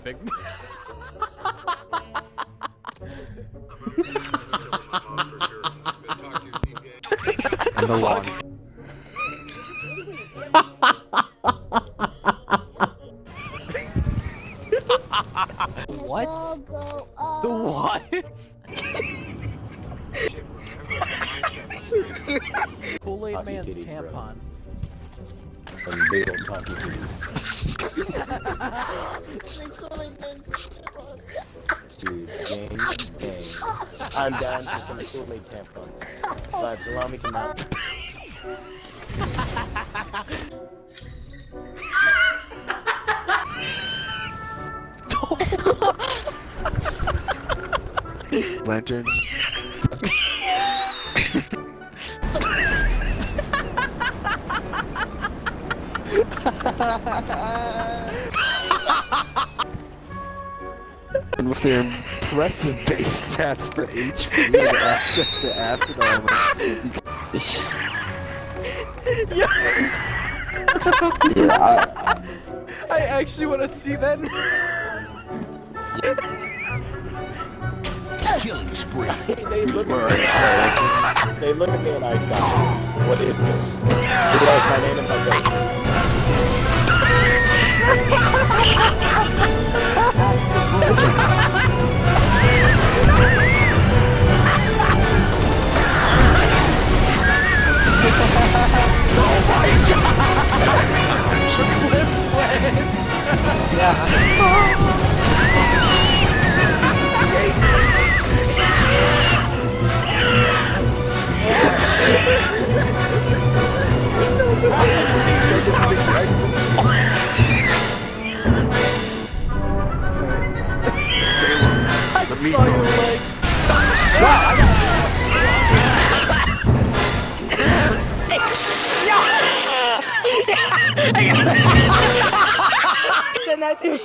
Big. And the lawn. What? The what? Kool-Aid Hockey Man's titties, bro. tampon. And big old cocky titties. Dude, gang. I'm down for some Kool-Aid tampons. But allow me to mount. Lanterns. And with their impressive base stats for HP and access to acid armor. Yeah, I actually want to see that. Killing spree. They look at me and I die. What is this? Who knows my name and my face? Let me go. Send that to me.